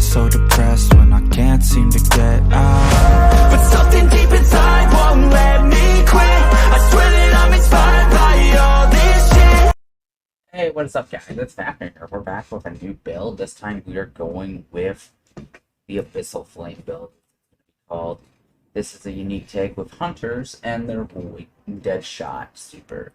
so depressed when I can't seem to get out. But something deep inside won't let me quit. I swear that I'm inspired by all this shit. Hey, what is up, guys? It's Fafner here. We're back with a new build. This time we are going with the Abyssal Flame build. Called. This is a unique take with hunters and their dead shot super.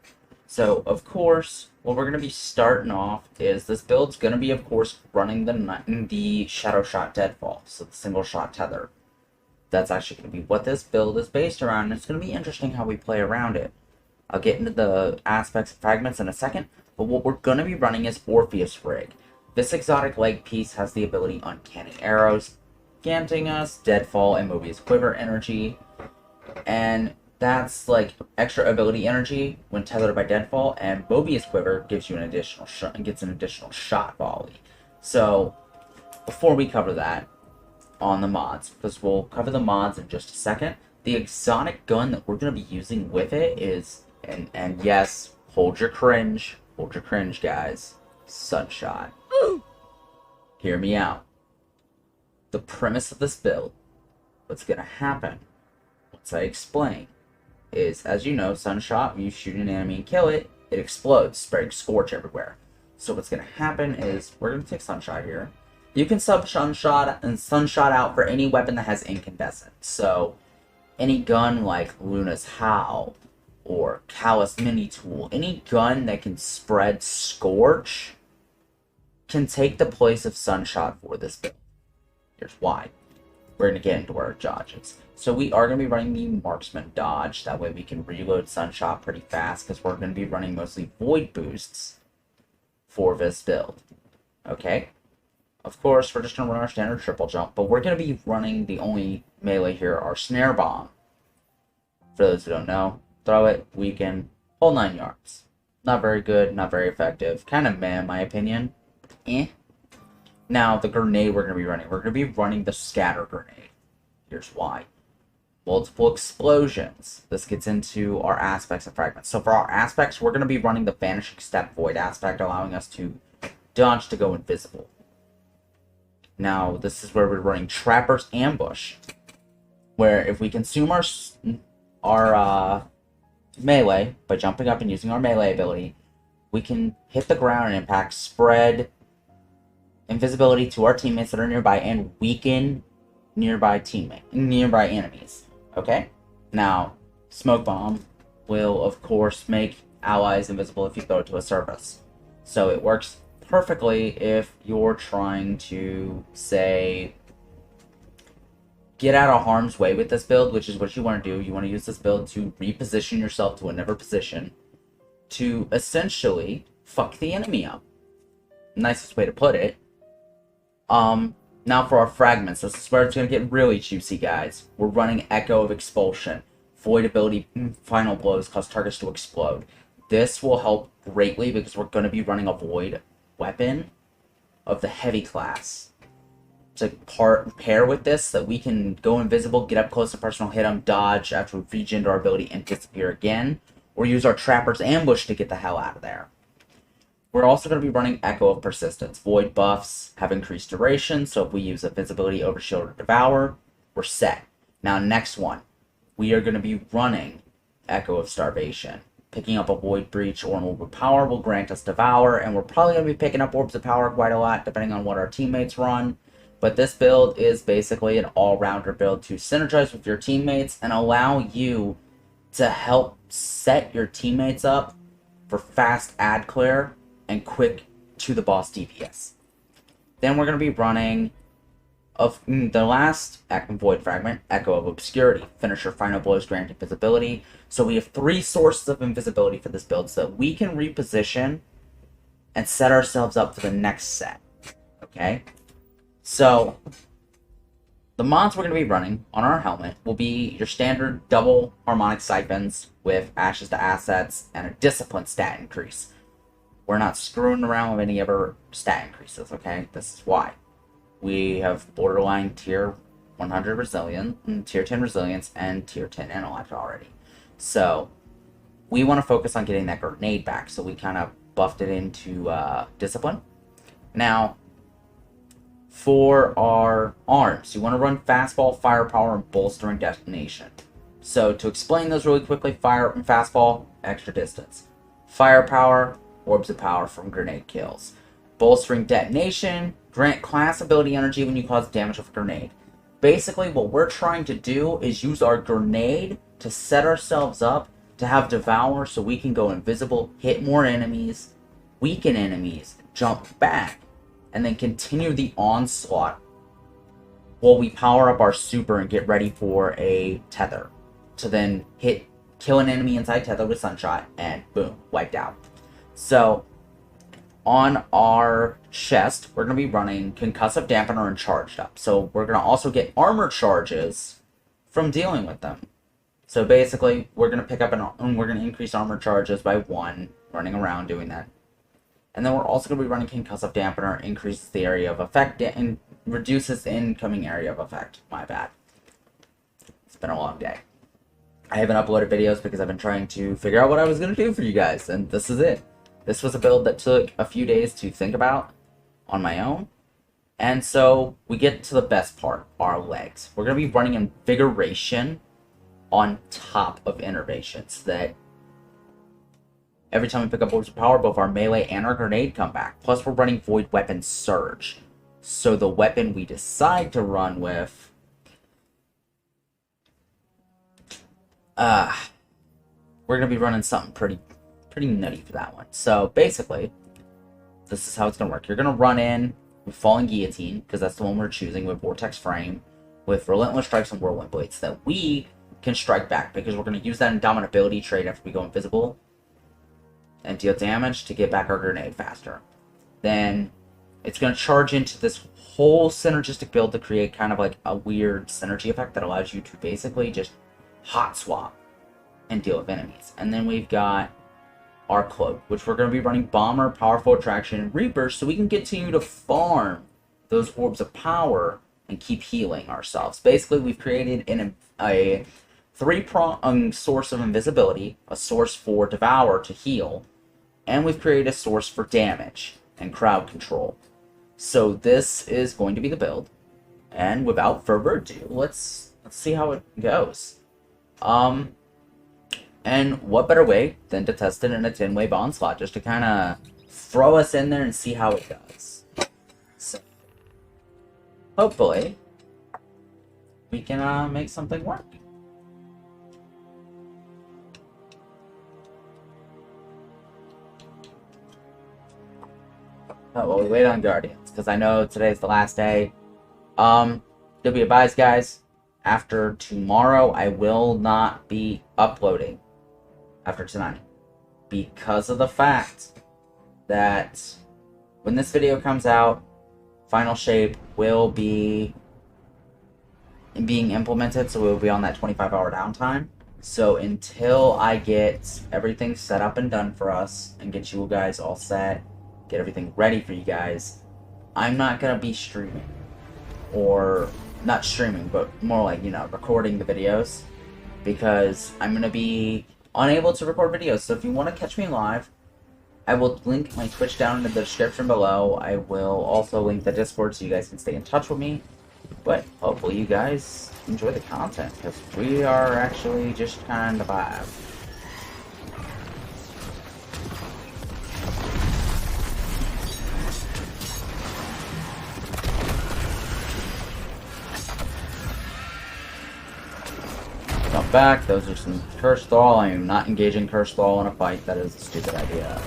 So, of course, what we're going to be starting off is this build's going to be, of course, running the Shadow Shot Deadfall, so the single shot tether. That's actually going to be what this build is based around, and it's going to be interesting how we play around it. I'll get into the aspects and fragments in a second, but what we're going to be running is Orpheus Rig. This exotic leg piece has the ability Uncanny Arrows, Ganting Us, Deadfall, and Mobius Quiver energy, and that's like extra ability energy when tethered by Deadfall, and Mobius Quiver gives you an additional shot volley. So before we cover that on the mods, because we'll cover the mods in just a second, the exotic gun that we're going to be using with it is, and yes, hold your cringe, guys, Sunshot. Hear me out. The premise of this build, what's going to happen once I explain, is, as you know, Sunshot, when you shoot an enemy and kill it, it explodes, spreading Scorch everywhere. So what's going to happen is, we're going to take Sunshot here. You can sub Sunshot out for any weapon that has incandescent. So, any gun like Luna's Howl, or Callus Mini Tool, any gun that can spread Scorch, can take the place of Sunshot for this build. Here's why. We're going to get into our dodges. So we are going to be running the Marksman dodge. That way we can reload Sunshot pretty fast, because we're going to be running mostly Void boosts for this build. Okay? Of course, we're just going to run our standard triple jump, but we're going to be running the only melee here, our Snare Bomb. For those who don't know, throw it, weaken, whole 9 yards. Not very good, not very effective. Kind of meh, in my opinion. Now, the grenade we're going to be running the Scatter Grenade. Here's why. Multiple explosions. This gets into our aspects and fragments. So for our aspects, we're going to be running the Vanishing Step Void aspect, allowing us to dodge to go invisible. Now, this is where we're running Trapper's Ambush, where if we consume our melee by jumping up and using our melee ability, we can hit the ground and impact, spread invisibility to our teammates that are nearby, and weaken nearby enemies. Okay? Now, Smoke Bomb will, of course, make allies invisible if you throw it to a surface. So it works perfectly if you're trying to, say, get out of harm's way with this build, which is what you want to do. You want to use this build to reposition yourself to another position to essentially fuck the enemy up. Nicest way to put it. Now for our fragments. This is where it's going to get really juicy, guys. We're running Echo of Expulsion. Void ability final blows cause targets to explode. This will help greatly because we're going to be running a Void weapon of the heavy class to pair with this, so that we can go invisible, get up close and personal, hit them, dodge after we regen our ability, and disappear again. Or use our Trapper's Ambush to get the hell out of there. We're also going to be running Echo of Persistence. Void buffs have increased duration, so if we use Invisibility, Overshield, or Devour, we're set. Now, next one. We are going to be running Echo of Starvation. Picking up a Void Breach or an Orb of Power will grant us Devour, and we're probably going to be picking up Orbs of Power quite a lot, depending on what our teammates run. But this build is basically an all-rounder build to synergize with your teammates and allow you to help set your teammates up for fast ad clear and quick to the boss DPS. Then we're going to be running of the last Void Fragment, Echo of Obscurity. Finisher final blows grant invisibility. So we have 3 sources of invisibility for this build, so that we can reposition and set ourselves up for the next set. Okay? So, the mods we're going to be running on our helmet will be your standard double harmonic siphons with Ashes to Assets and a Discipline stat increase. We're not screwing around with any other stat increases, okay? This is why. We have borderline tier 100 resilience, tier 10 resilience, and tier 10 intellect already. So, we want to focus on getting that grenade back, so we kind of buffed it into discipline. Now, for our arms, you want to run fastball, firepower, and bolstering detonation. So to explain those really quickly, fire and fastball, extra distance. Firepower, orbs of power from grenade kills. Bolstering detonation, grant class ability energy when you cause damage with a grenade. Basically, what we're trying to do is use our grenade to set ourselves up to have Devour so we can go invisible, hit more enemies, weaken enemies, jump back, and then continue the onslaught while we power up our super and get ready for a tether. To then kill an enemy inside tether with Sunshot, and boom, wiped out. So, on our chest, we're going to be running Concussive Dampener and Charged Up. So, we're going to also get armor charges from dealing with them. So, basically, we're going to pick up and we're going to increase armor charges by 1, running around doing that. And then we're also going to be running Concussive Dampener, increases the area of effect, and reduces the incoming area of effect. My bad. It's been a long day. I haven't uploaded videos because I've been trying to figure out what I was going to do for you guys, and this is it. This was a build that took a few days to think about on my own. And so we get to the best part, our legs. We're going to be running Invigoration on top of Innervation, so that every time we pick up Orbs of Power, both our melee and our grenade come back. Plus we're running Void Weapon Surge. So the weapon we decide to run with... we're going to be running something pretty nutty for that one. So basically, this is how it's going to work. You're going to run in with Falling Guillotine, because that's the one we're choosing, with Vortex Frame, with Relentless Strikes and Whirlwind Blades, that we can strike back, because we're going to use that Indomitability trait after we go invisible and deal damage to get back our grenade faster. Then it's going to charge into this whole synergistic build to create kind of like a weird synergy effect that allows you to basically just hot swap and deal with enemies. And then we've got our cloak, which we're going to be running Bomber, Powerful Attraction, and Reaper, so we can continue to farm those orbs of power and keep healing ourselves. Basically, we've created a three-pronged source of invisibility, a source for Devour to heal, and we've created a source for damage and crowd control. So this is going to be the build. And without further ado, let's see how it goes. And what better way than to test it in a 10-wave onslaught, just to kind of throw us in there and see how it does. So, hopefully, we can make something work. Oh, well, we wait on Guardians, because I know today's the last day. You'll be advised, guys, after tomorrow, I will not be uploading after tonight, because of the fact that when this video comes out, Final Shape will be being implemented, so we'll be on that 25-hour downtime. So until I get everything set up and done for us, and get you guys all set, get everything ready for you guys, I'm not going to be streaming. Or, not streaming, but more like, you know, recording the videos. Because I'm going to be unable to record videos. So if you want to catch me live, I will link my Twitch down in the description below. I will also link the Discord so you guys can stay in touch with me. But hopefully you guys enjoy the content, because we are actually just kind of vibe. Jump back, those are some Curse Thrall. I am not engaging Curse Thrall in a fight, that is a stupid idea.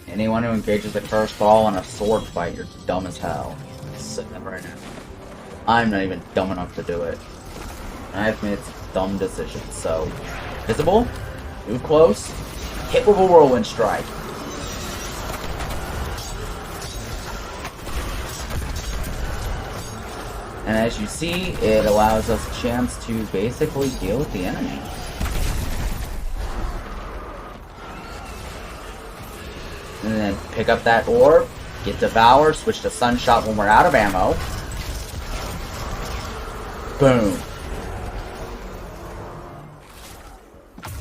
Anyone who engages a Curse Thrall in a sword fight, you're dumb as hell. Sitting there right now. I'm not even dumb enough to do it. I've made some dumb decisions, so... Visible, move close, hit with a Whirlwind Strike. And as you see, it allows us a chance to basically deal with the enemy. And then pick up that orb, get Devour, switch to Sunshot when we're out of ammo. Boom.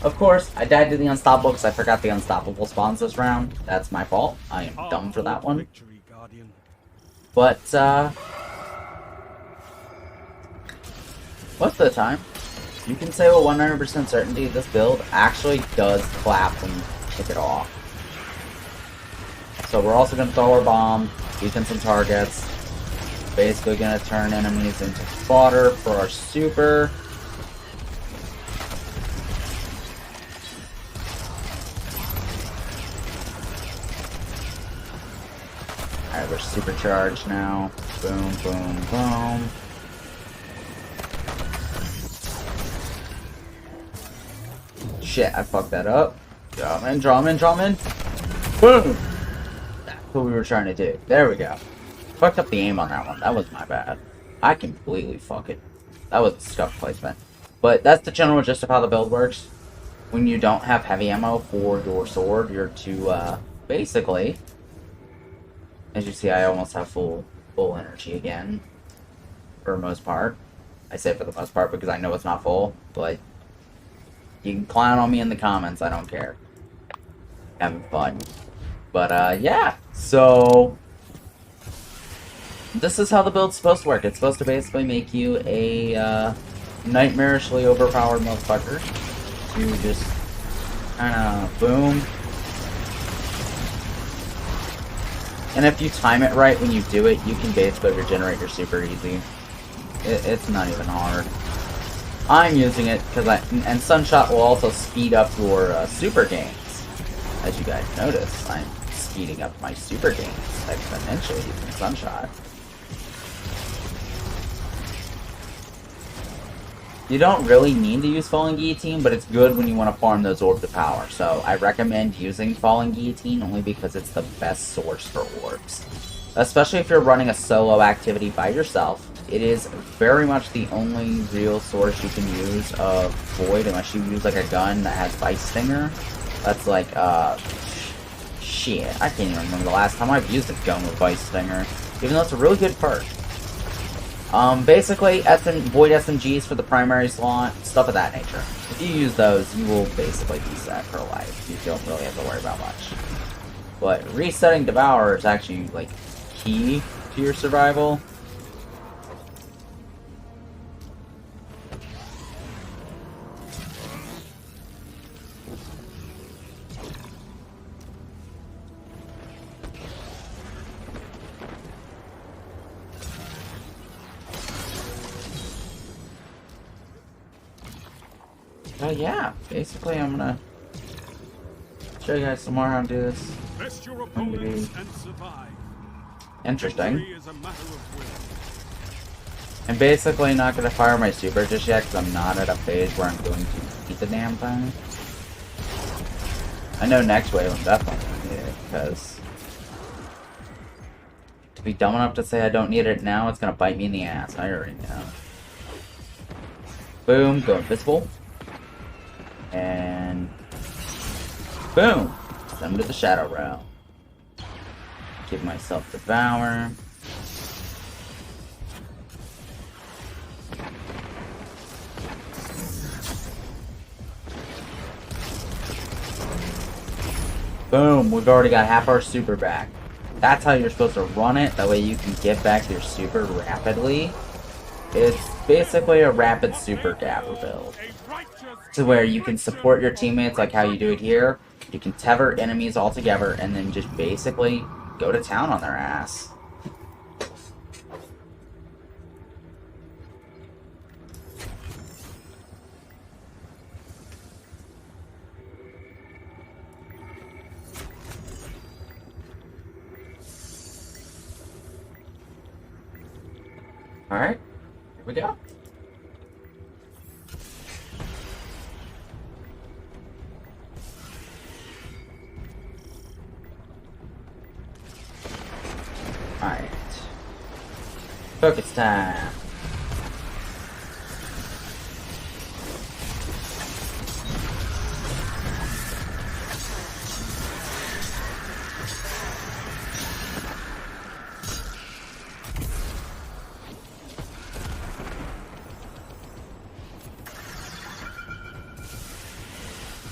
Of course, I died to the Unstoppable because I forgot the Unstoppable spawns this round. That's my fault. I am dumb for that one. But, most of the time, you can say with 100% certainty this build actually does clap when you kick it off. So we're also going to throw our bomb, weaken some targets, basically going to turn enemies into fodder for our super. Alright, we're supercharged now. Boom, boom, boom. Shit, I fucked that up. Draw him in, draw him in, draw him in. Boom! That's what we were trying to do. There we go. Fucked up the aim on that one. That was my bad. I completely fuck it. That was scuff placement. But that's the general gist of how the build works. When you don't have heavy ammo for your sword, you're to, basically... As you see, I almost have full energy again. For the most part. I say for the most part because I know it's not full, but... You can clown on me in the comments, I don't care. Having fun. But, yeah. So... This is how the build's supposed to work. It's supposed to basically make you a, nightmarishly overpowered motherfucker. You just... kinda... boom. And if you time it right when you do it, you can basically regenerate your super easy. It's not even hard. I'm using it because and Sunshot will also speed up your super gains. As you guys notice, I'm speeding up my super gains exponentially using Sunshot. You don't really need to use Falling Guillotine, but it's good when you want to farm those orbs of power. So I recommend using Falling Guillotine only because it's the best source for orbs. Especially if you're running a solo activity by yourself. It is very much the only real source you can use of Void unless you use like a gun that has Vice Stinger. That's like, shit, I can't even remember the last time I've used a gun with Vice Stinger. Even though it's a really good perk. Basically, Void SMGs for the primary slot, stuff of that nature. If you use those, you will basically be set for life. You don't really have to worry about much. But resetting Devourer is actually, like, key to your survival. Yeah, basically I'm gonna show you guys some more how to do this. Best your opponents and survive. Interesting. I'm basically not gonna fire my super just yet because I'm not at a phase where I'm going to beat the damn thing. I know next wave I'm definitely gonna need it because to be dumb enough to say I don't need it now, it's gonna bite me in the ass. I already know. Boom, go invisible. And boom! Send him to the Shadow Realm. Give myself Devour. Boom! We've already got half our super back. That's how you're supposed to run it. That way you can get back your super rapidly. It's basically a rapid super gapper build. To where you can support your teammates like how you do it here. You can tether enemies all together and then just basically go to town on their ass. Alright, here we go. Alright. Focus time.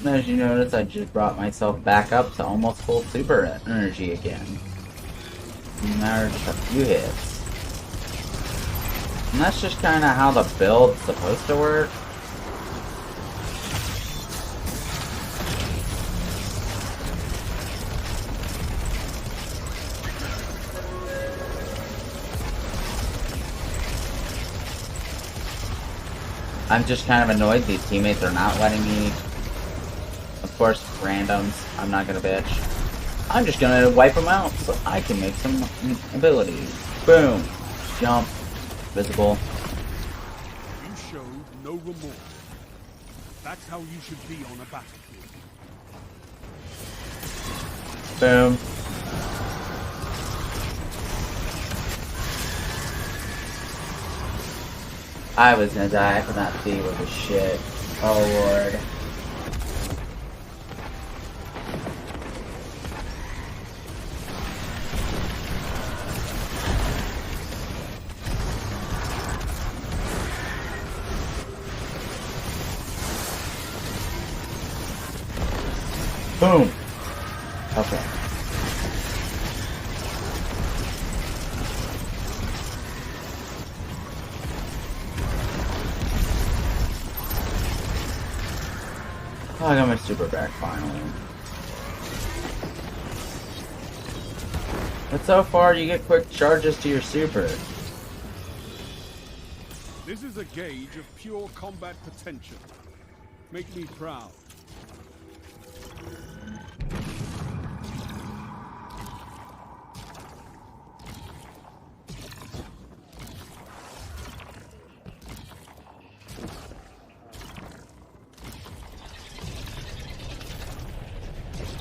As you notice, I just brought myself back up to almost full super energy again. No matter just a few hits. And that's just kind of how the build's supposed to work. I'm just kind of annoyed these teammates are not letting me. Of course, randoms. I'm not gonna bitch. I'm just gonna wipe them out so I can make some abilities. Boom. Jump. Visible. You showed no remorse. That's how you should be on a battlefield. Boom. I was gonna die. I could not see with the shit. Oh lord. Boom. Okay. Oh, I got my super back finally. But so far, you get quick charges to your super. This is a gauge of pure combat potential. Make me proud.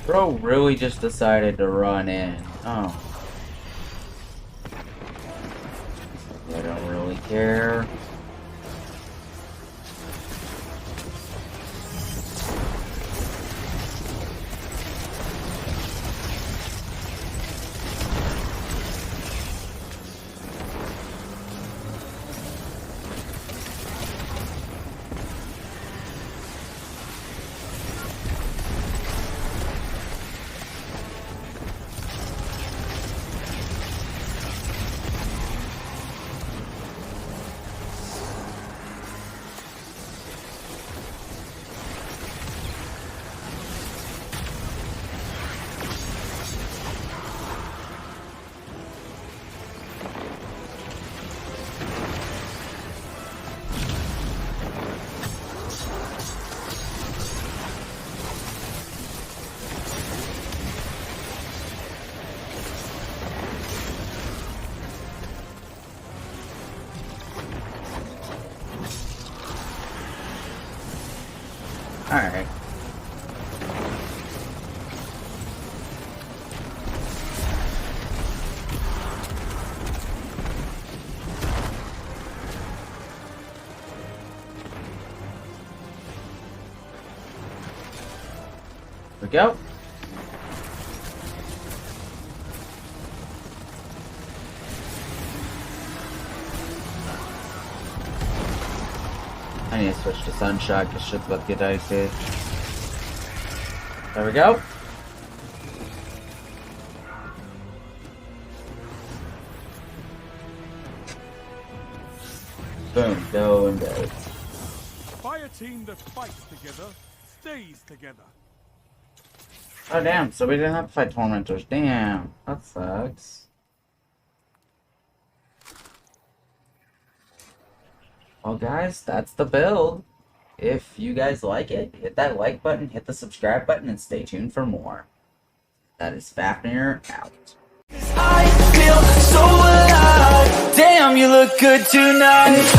Bro really just decided to run in. Oh. I don't really care. Alright. Here we go. I need to switch to Sunshot because shit's about to get dicey. There we go. Boom, go and go. Fire team that fights together stays together. Oh damn, so we didn't have to fight Tormentors. Damn, that sucks. Well guys, that's the build. If you guys like it, hit that like button, hit the subscribe button, and stay tuned for more. That is Fafnir out. I feel so alive. Damn, you look good tonight.